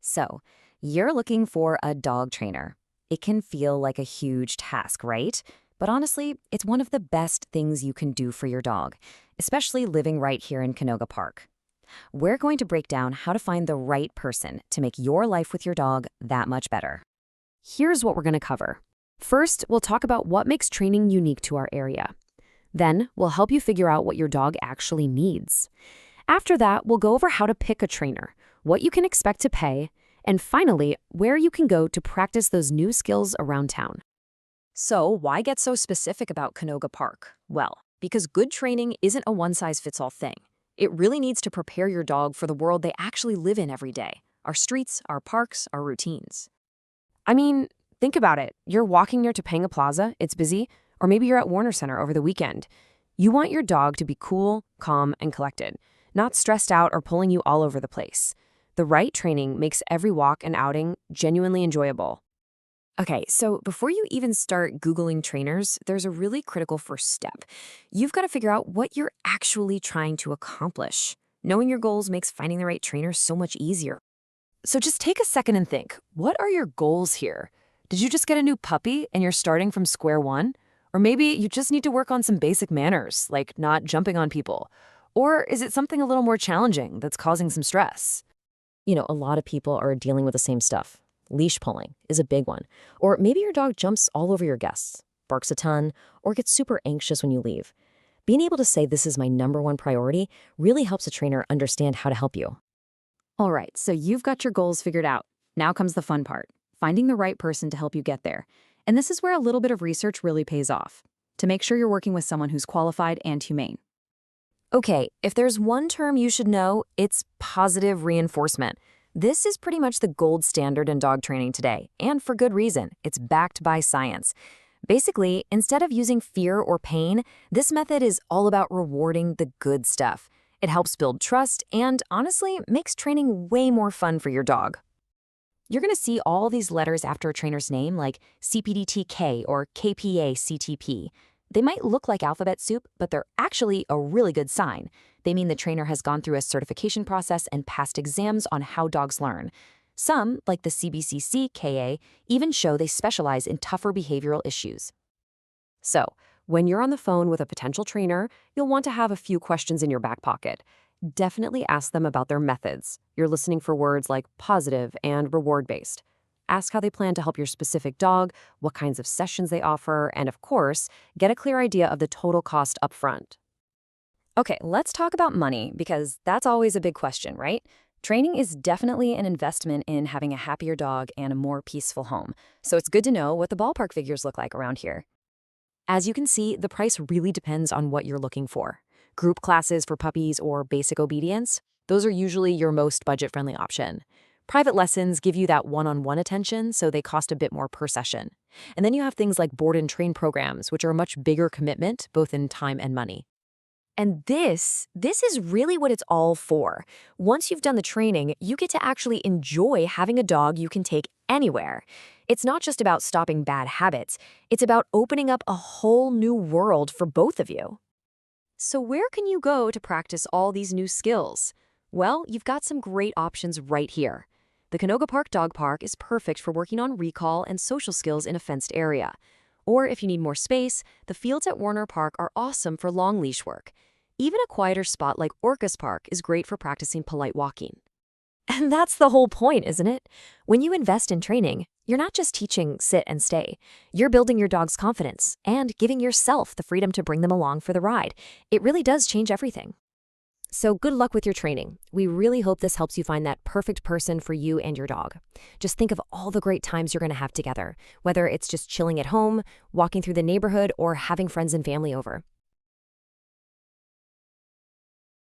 So, you're looking for a dog trainer. It can feel like a huge task, right? But honestly, it's one of the best things you can do for your dog, especially living right here in Canoga Park. We're going to break down how to find the right person to make your life with your dog that much better. Here's what we're going to cover. First, we'll talk about what makes training unique to our area. Then, we'll help you figure out what your dog actually needs. After that, we'll go over how to pick a trainer, what you can expect to pay, and finally, where you can go to practice those new skills around town. So, why get so specific about Canoga Park? Well, because good training isn't a one-size-fits-all thing. It really needs to prepare your dog for the world they actually live in every day. Our streets, our parks, our routines. I mean, think about it. You're walking near Topanga Plaza, it's busy, or maybe you're at Warner Center over the weekend. You want your dog to be cool, calm, and collected, not stressed out or pulling you all over the place. The right training makes every walk and outing genuinely enjoyable. Okay, so before you even start Googling trainers, there's a really critical first step. You've got to figure out what you're actually trying to accomplish. Knowing your goals makes finding the right trainer so much easier. So just take a second and think, what are your goals here? Did you just get a new puppy and you're starting from square one? Or maybe you just need to work on some basic manners, like not jumping on people. Or is it something a little more challenging that's causing some stress? A lot of people are dealing with the same stuff. Leash pulling is a big one. Or maybe your dog jumps all over your guests, barks a ton, or gets super anxious when you leave. Being able to say this is my #1 priority really helps a trainer understand how to help you. All right, so you've got your goals figured out. Now comes the fun part, finding the right person to help you get there. And this is where a little bit of research really pays off, to make sure you're working with someone who's qualified and humane. Okay, if there's one term you should know, it's positive reinforcement. This is pretty much the gold standard in dog training today, and for good reason. It's backed by science. Basically, instead of using fear or pain, this method is all about rewarding the good stuff. It helps build trust and, honestly, makes training way more fun for your dog. You're going to see all these letters after a trainer's name, like CPDTK or KPA-CTP. They might look like alphabet soup, but they're actually a really good sign. They mean the trainer has gone through a certification process and passed exams on how dogs learn. Some, like the CBCC-KA, even show they specialize in tougher behavioral issues. So, when you're on the phone with a potential trainer, you'll want to have a few questions in your back pocket. Definitely ask them about their methods. You're listening for words like positive and reward-based. Ask how they plan to help your specific dog, what kinds of sessions they offer, and of course, get a clear idea of the total cost up front. Okay, let's talk about money, because that's always a big question, right? Training is definitely an investment in having a happier dog and a more peaceful home, so it's good to know what the ballpark figures look like around here. As you can see, the price really depends on what you're looking for. Group classes for puppies or basic obedience, those are usually your most budget-friendly option. Private lessons give you that one-on-one attention, so they cost a bit more per session. And then you have things like board and train programs, which are a much bigger commitment, both in time and money. And this is really what it's all for. Once you've done the training, you get to actually enjoy having a dog you can take anywhere. It's not just about stopping bad habits, it's about opening up a whole new world for both of you. So where can you go to practice all these new skills? Well, you've got some great options right here. The Canoga Park Dog Park is perfect for working on recall and social skills in a fenced area. Or if you need more space, the fields at Warner Park are awesome for long leash work. Even a quieter spot like Orcas Park is great for practicing polite walking. And that's the whole point, isn't it? When you invest in training, you're not just teaching sit and stay. You're building your dog's confidence and giving yourself the freedom to bring them along for the ride. It really does change everything. So good luck with your training. We really hope this helps you find that perfect person for you and your dog. Just think of all the great times you're going to have together, whether it's just chilling at home, walking through the neighborhood, or having friends and family over.